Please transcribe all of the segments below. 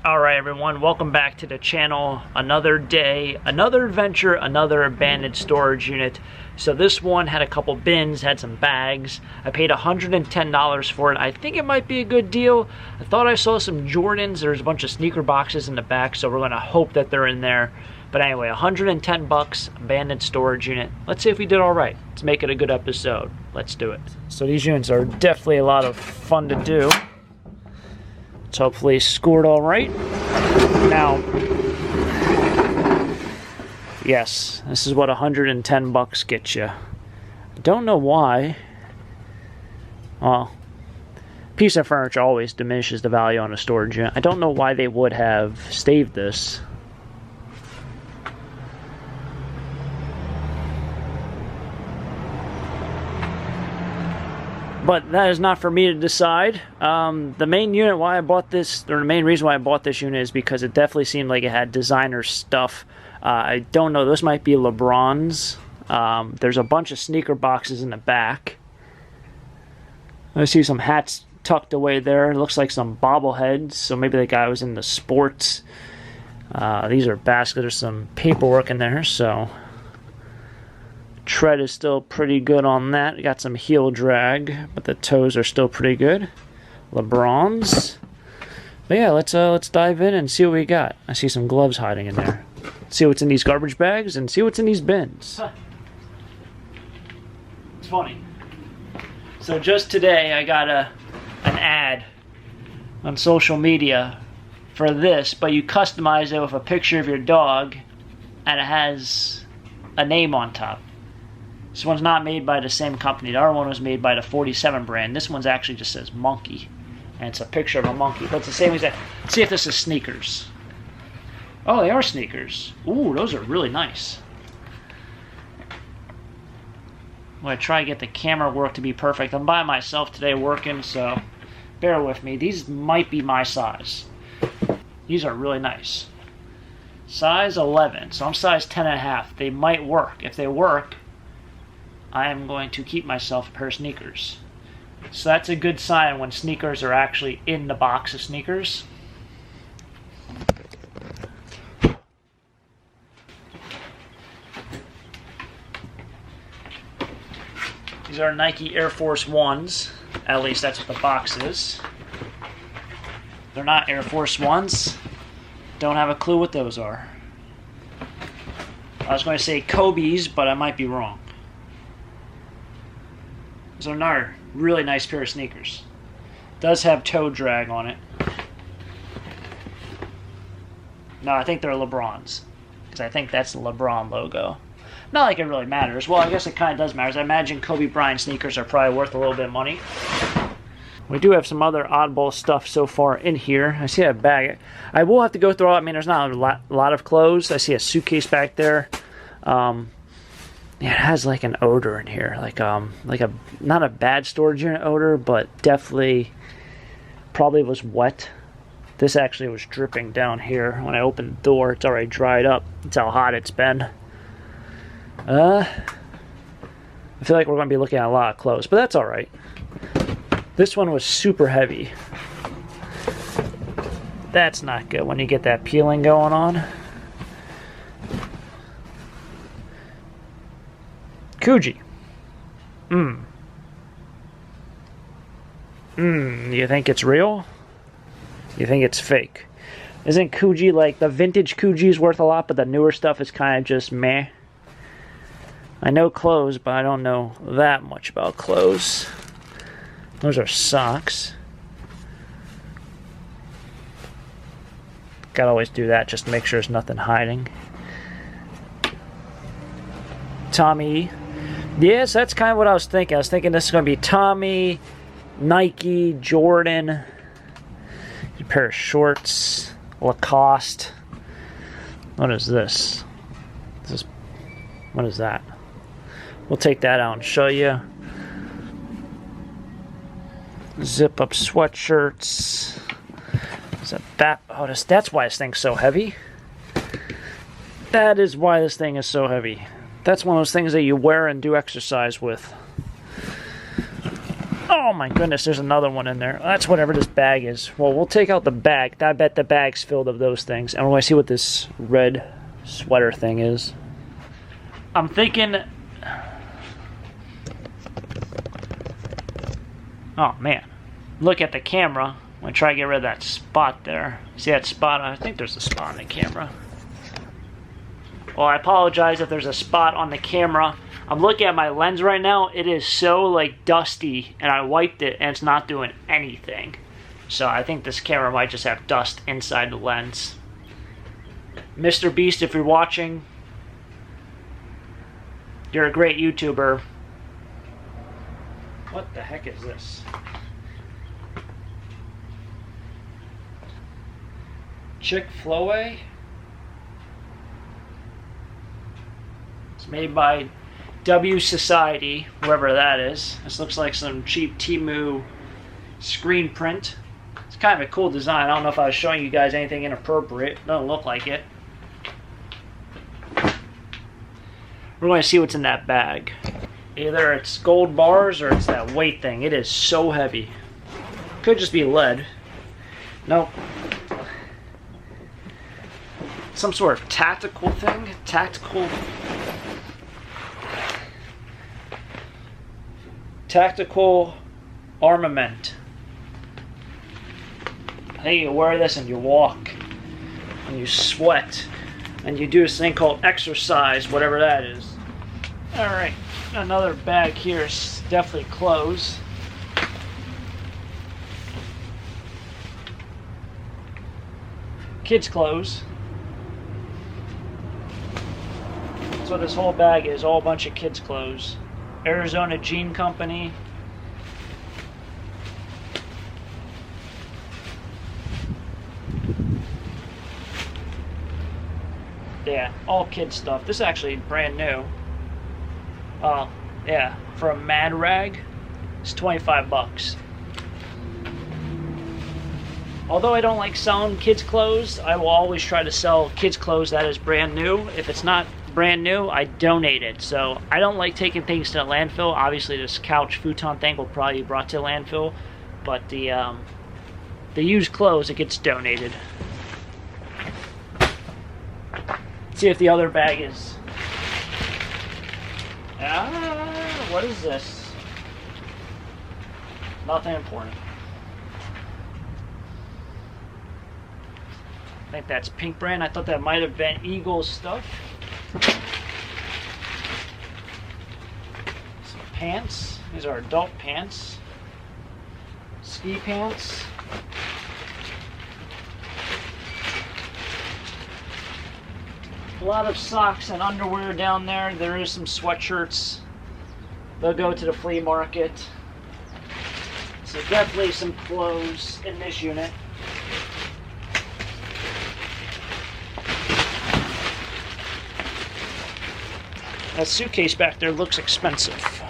Alright everyone, welcome back to the channel. Another day, another adventure, another abandoned storage unit. So this one had a couple bins, had some bags. I paid $110 for it. I think it might be a good deal. I thought I saw some Jordans. There's a bunch of sneaker boxes in the back, so we're going to hope that they're in there. But anyway, 110 bucks, abandoned storage unit. Let's see if we did alright. Let's make it a good episode. Let's do it. So these units are definitely a lot of fun to do. Let's hopefully scored all right. Now, yes, this is what 110 bucks gets you. I don't know why. Well, piece of furniture always diminishes the value on a storage unit. I don't know why they would have staved this. But that is not for me to decide. The main unit why I bought this, or the main reason why I bought this unit is because it definitely seemed like it had designer stuff. I don't know, those might be LeBrons. There's a bunch of sneaker boxes in the back. I see some hats tucked away there. It looks like some bobbleheads, so maybe the guy was into sports. These are baskets. There's some paperwork in there, so... Tread is still pretty good on that. Got some heel drag, but the toes are still pretty good. LeBrons. But yeah, let's dive in and see what we got. I see some gloves hiding in there. See what's in these garbage bags and see what's in these bins. Huh. It's funny. So just today I got an ad on social media for this, but you customize it with a picture of your dog and it has a name on top. This one's not made by the same company. The other one was made by the 47 brand. This one's actually just says monkey. And it's a picture of a monkey. But it's the same exact. Let's see if this is sneakers. Oh, they are sneakers. Ooh, those are really nice. I'm going to try to get the camera work to be perfect. I'm by myself today working, so bear with me. These might be my size. These are really nice. Size 11. So I'm size 10.5. They might work. If they work, I am going to keep myself a pair of sneakers. So that's a good sign when sneakers are actually in the box of sneakers. These are Nike Air Force Ones. At least that's what the box is. They're not Air Force Ones. Don't have a clue what those are. I was going to say Kobe's, but I might be wrong. So another really nice pair of sneakers. Does have toe drag on it. No, I think they're LeBrons. Because I think that's the LeBron logo. Not like it really matters. Well, I guess it kind of does matter. I imagine Kobe Bryant sneakers are probably worth a little bit of money. We do have some other oddball stuff so far in here. I see a bag. I will have to go through all. I mean, there's not a lot of clothes. I see a suitcase back there. Yeah, it has like an odor in here, like a not a bad storage unit odor, but definitely probably was wet. This actually was dripping down here when I opened the door. It's already dried up. That's how hot it's been. I feel like we're going to be looking at a lot of clothes, but that's all right. This one was super heavy. That's not good when you get that peeling going on. Coogee. You think it's real? You think it's fake? Isn't Coogee like the vintage Coogee's worth a lot, but the newer stuff is kind of just meh? I know clothes, but I don't know that much about clothes. Those are socks. Gotta always do that just to make sure there's nothing hiding. Tommy. Yes, that's kind of what I was thinking. I was thinking this is going to be Tommy, Nike, Jordan, a pair of shorts, Lacoste. What is this? What is that? We'll take that out and show you. Zip up sweatshirts. Is that? Oh, that's why this thing's so heavy. That is why this thing is so heavy. That's one of those things that you wear and do exercise with. Oh my goodness, there's another one in there. That's whatever this bag is. Well, we'll take out the bag. I bet the bag's filled of those things. And we're going to see what this red sweater thing is. I'm thinking... Oh man, look at the camera. I'm going to try to get rid of that spot there. See that spot? I think there's a spot on the camera. Well, I apologize if there's a spot on the camera. I'm looking at my lens right now. It is so like dusty, and I wiped it and it's not doing anything. So I think this camera might just have dust inside the lens. Mr. Beast, if you're watching, you're a great YouTuber. What the heck is this? Chick-fil-A? It's made by W Society, whoever that is. This looks like some cheap Temu screen print. It's kind of a cool design. I don't know if I was showing you guys anything inappropriate. Doesn't look like it. We're going to see what's in that bag. Either it's gold bars or it's that weight thing. It is so heavy. Could just be lead. Nope. Some sort of tactical thing. Tactical armament. I think you wear this and you walk. And you sweat. And you do this thing called exercise, whatever that is. Alright. Another bag here is definitely clothes. Kids' clothes. That's what this whole bag is, all a bunch of kids' clothes. Arizona Jean Company. Yeah, all kids' stuff. This is actually brand new. Yeah, from Mad Rag, it's 25 bucks. Although I don't like selling kids' clothes, I will always try to sell kids' clothes that is brand new. If it's not brand new, I donate it. So I don't like taking things to the landfill. Obviously, this couch futon thing will probably be brought to the landfill, but the used clothes, it gets donated. Let's see if the other bag is... what is this? Nothing important. I think that's Pink Brand. I thought that might have been Eagles stuff. Some pants. These are adult pants. Ski pants. A lot of socks and underwear down there. There is some sweatshirts. They'll go to the flea market. So definitely some clothes in this unit. That suitcase back there looks expensive.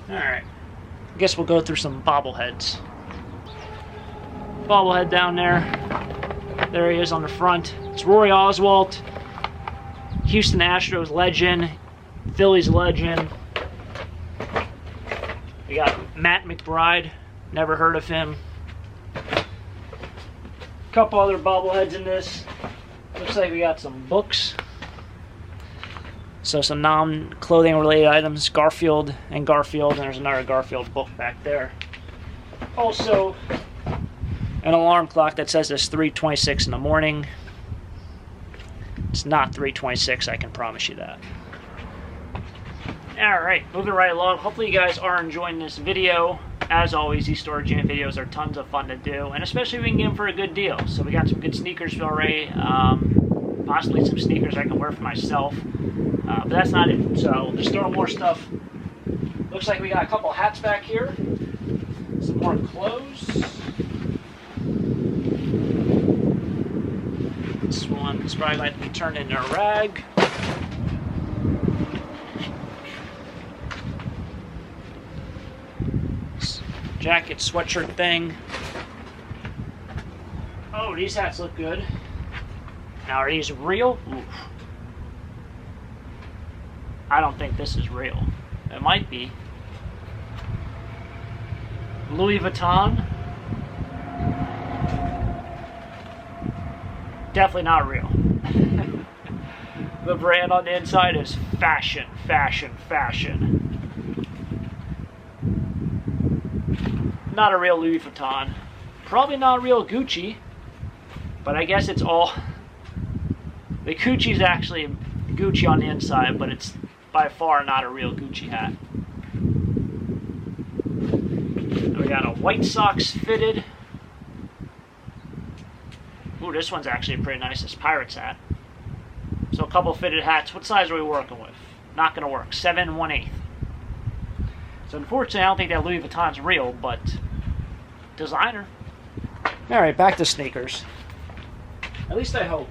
Alright. I guess we'll go through some bobbleheads. Bobblehead down there. There he is on the front. It's Roy Oswalt, Houston Astros legend, Phillies legend. We got Matt McBride. Never heard of him. Couple other bobbleheads in this. Looks like we got some books. So some non-clothing related items, Garfield, and there's another Garfield book back there. Also, an alarm clock that says it's 3:26 in the morning. It's not 3:26, I can promise you that. Alright, moving right along. Hopefully you guys are enjoying this video. As always, these storage unit videos are tons of fun to do, and especially if we can get them for a good deal. So we got some good sneakers already, possibly some sneakers I can wear for myself. But that's not it. So there's still more stuff. Looks like we got a couple hats back here. Some more clothes. This one is probably going to be turned into a rag. Jacket, sweatshirt thing. Oh, these hats look good. Now, are these real? Oof. I don't think this is real. It might be. Louis Vuitton. Definitely not real. The brand on the inside is fashion, fashion, fashion. Not a real Louis Vuitton. Probably not a real Gucci. But I guess it's all... The Gucci's actually Gucci on the inside, but it's by far not a real Gucci hat. We got a White Sox fitted. Ooh, this one's actually pretty nice. This Pirates hat. So a couple fitted hats. What size are we working with? Not going to work. 7 1/8. So unfortunately, I don't think that Louis Vuitton's real, but designer. All right, back to sneakers. At least I hope.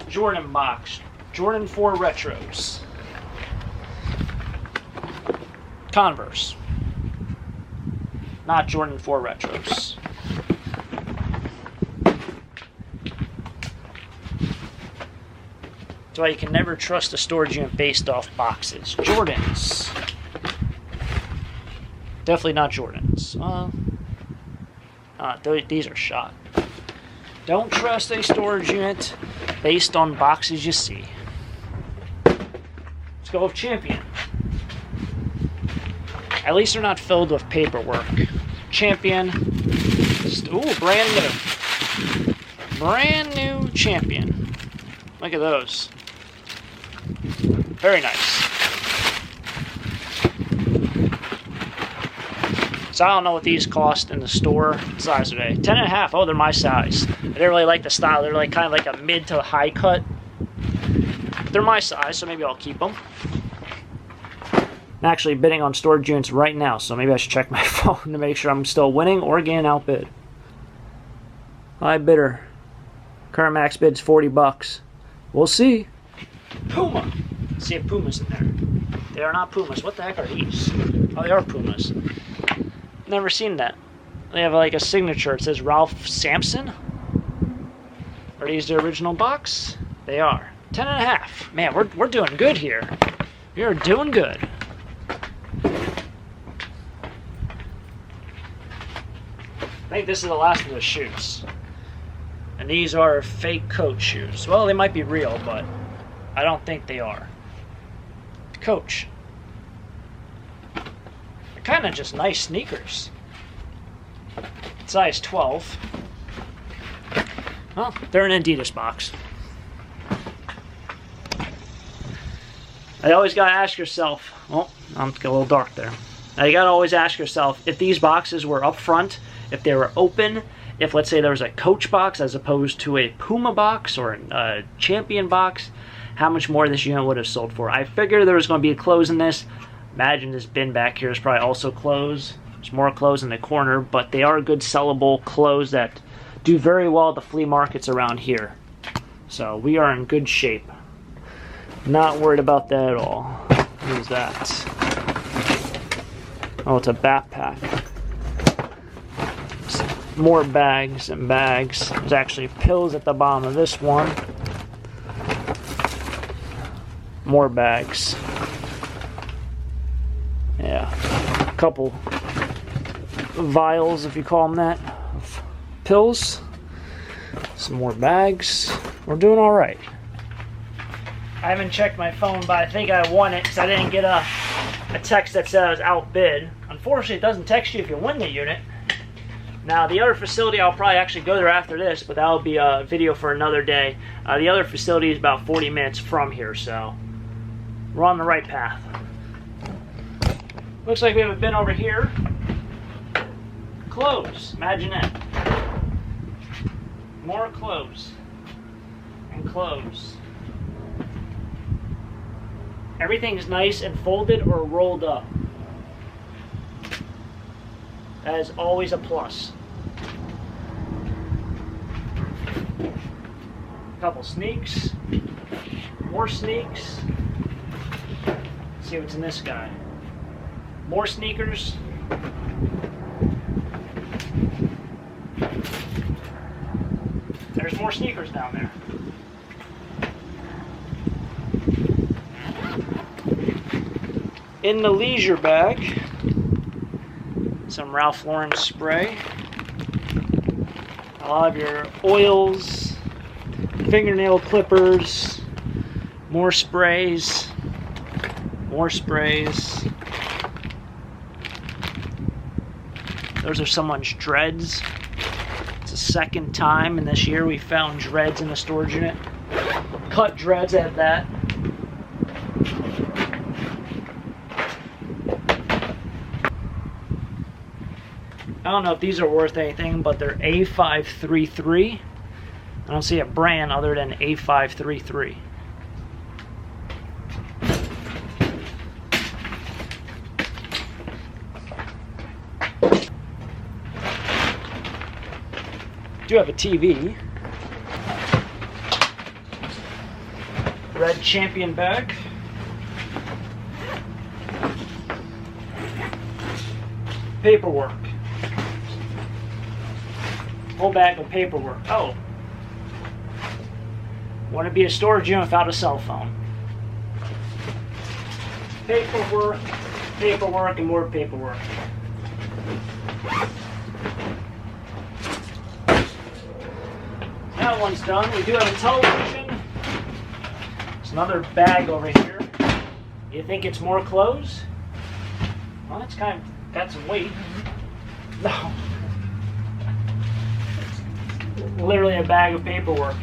Jordan box. Jordan 4 Retros. Converse. Not Jordan 4 Retros. That's why you can never trust a storage unit based off boxes. Jordans. Definitely not Jordans. These are shot. Don't trust a storage unit based on boxes you see. Let's go with Champion. At least they're not filled with paperwork. Champion. Ooh, brand new. Brand new Champion. Look at those. Very nice. So I don't know what these cost in the store. What size are they? 10.5. Oh, they're my size. I didn't really like the style. They're like kind of like a mid to high cut. They're my size, so maybe I'll keep them. I'm actually bidding on storage units right now, so maybe I should check my phone to make sure I'm still winning or getting outbid. High bidder. Current max bid's $40. We'll see. Puma. Let's see if Puma's in there. They are not Pumas. What the heck are these? Oh, they are Pumas. Never seen that. They have like a signature. It says Ralph Sampson. Are these the original box? They are. 10.5. Man, we're doing good here. You're doing good. I think this is the last of the shoes. And these are fake Coach shoes. Well, they might be real, but I don't think they are. Coach. They're kind of just nice sneakers. Size 12. Well, they're an Adidas box. I always got to ask yourself, well, I'm getting a little dark there. Now you got to always ask yourself, if these boxes were up front, if they were open, if let's say there was a Coach box as opposed to a Puma box or a Champion box, how much more this unit would have sold for. I figured there was going to be a close in this. Imagine this bin back here is probably also closed. There's more clothes in the corner, but they are good sellable clothes that do very well at the flea markets around here. So we are in good shape. Not worried about that at all. What is that? Oh, it's a backpack. More bags and bags. There's actually pills at the bottom of this one. More bags. Yeah. A couple vials, if you call them that, of pills. Some more bags. We're doing all right. I haven't checked my phone, but I think I won it because I didn't get a text that said I was outbid. Unfortunately, it doesn't text you if you win the unit. Now, the other facility, I'll probably actually go there after this, but that'll be a video for another day. The other facility is about 40 minutes from here, so we're on the right path. Looks like we have a bin over here. Clothes. Imagine that. More clothes. And clothes. Everything's nice and folded or rolled up. That is always a plus. A couple sneaks. More sneaks. Let's see what's in this guy. More sneakers. There's more sneakers down there. In the leisure bag, some Ralph Lauren spray. A lot of your oils, fingernail clippers, more sprays, more sprays. Those are someone's dreads. It's the second time in this year we found dreads in the storage unit. Cut dreads at that. I don't know if these are worth anything, but they're A533. I don't see a brand other than A533. Do have a TV. Red Champion bag. Paperwork. Whole bag of paperwork. Oh. Want to be a storage unit without a cell phone. Paperwork, paperwork, and more paperwork. That one's done. We do have a television. There's another bag over here. You think it's more clothes? Well, that's kind of got some weight. No. Literally a bag of paperwork.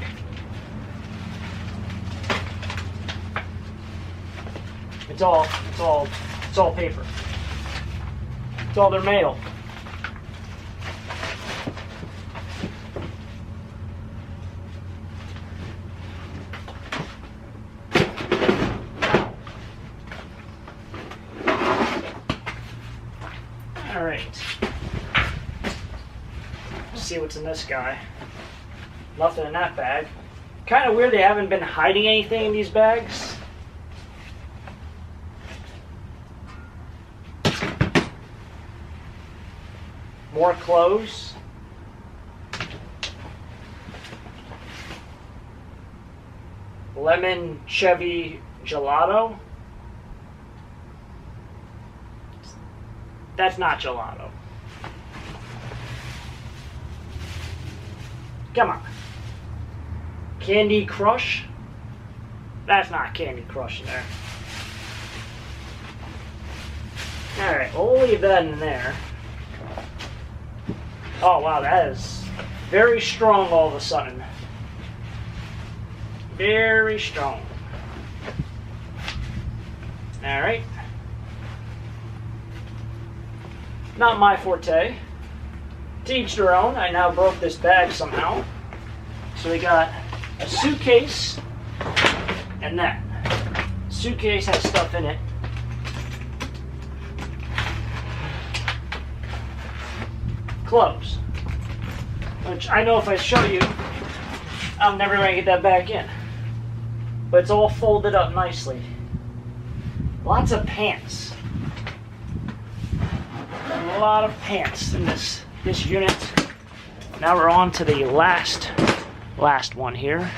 It's all paper. It's all their mail. All right. Let's see what's in this guy. Nothing in that bag. Kind of weird they haven't been hiding anything in these bags. More clothes. Lemon Chevy gelato. That's not gelato. Come on. Candy Crush. That's not Candy Crush in there. Alright, we'll leave that in there. Oh wow, that is very strong all of a sudden. Very strong. Alright. Not my forte. To each their own. I now broke this bag somehow. So we got a suitcase and that. Suitcase has stuff in it. Clothes. Which I know if I show you, I'm never going to get that back in. But it's all folded up nicely. Lots of pants. A lot of pants in this unit. Now we're on to the last one here.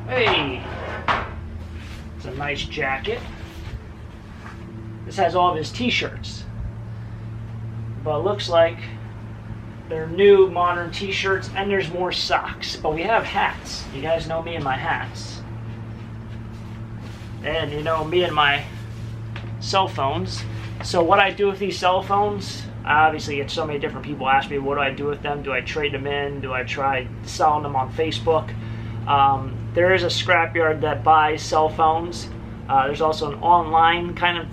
Hey! It's a nice jacket. This has all of his t-shirts. But it looks like they're new modern t-shirts, and there's more socks. But we have hats. You guys know me and my hats. And you know me and my cell phones. So what I do with these cell phones, I obviously get so many different people ask me what do I do with them. Do I trade them in? Do I try selling them on Facebook? There is a scrapyard that buys cell phones. There's also an online kind of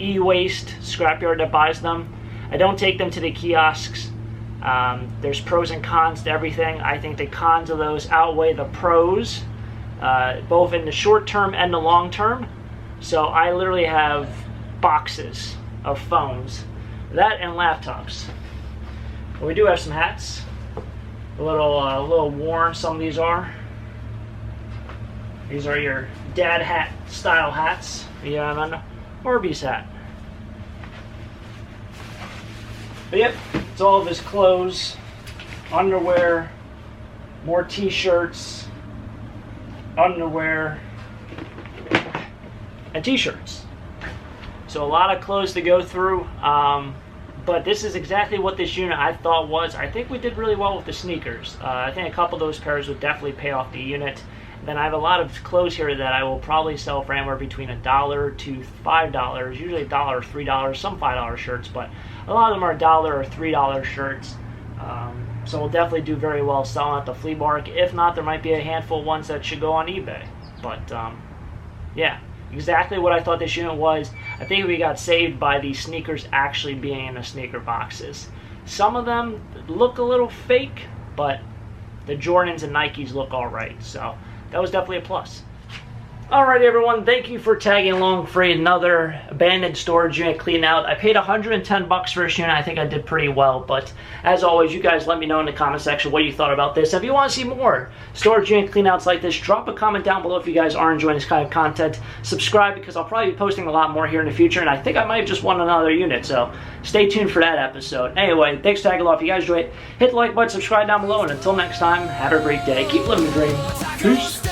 e-waste scrapyard that buys them. I don't take them to the kiosks. There's pros and cons to everything. I think the cons of those outweigh the pros, both in the short term and the long term. So I literally have boxes of phones, that and laptops. But we do have some hats. A little worn, some of these are. These are your dad hat style hats. Yeah, I'm an Arby's hat. But yep, it's all of his clothes, underwear, more t-shirts, underwear, and t-shirts. So a lot of clothes to go through, but this is exactly what this unit I thought was. I think we did really well with the sneakers. I think a couple of those pairs would definitely pay off the unit. Then I have a lot of clothes here that I will probably sell for anywhere between $1 to $5, usually $1 or $3, some $5 shirts, but a lot of them are $1 or $3 shirts. So we'll definitely do very well selling at the flea market. If not, there might be a handful of ones that should go on eBay. But yeah, exactly what I thought this unit was. I think we got saved by these sneakers actually being in the sneaker boxes. Some of them look a little fake, but the Jordans and Nikes look alright. So that was definitely a plus. Alright everyone, thank you for tagging along for another abandoned storage unit clean out. I paid $110 for this unit. I think I did pretty well, but as always, you guys let me know in the comment section what you thought about this. If you want to see more storage unit clean outs like this, drop a comment down below if you guys are enjoying this kind of content. Subscribe because I'll probably be posting a lot more here in the future, and I think I might have just won another unit, so stay tuned for that episode. Anyway, thanks for tagging along. If you guys enjoyed it, hit the like button, subscribe down below, and until next time, have a great day. Keep living the dream. Peace.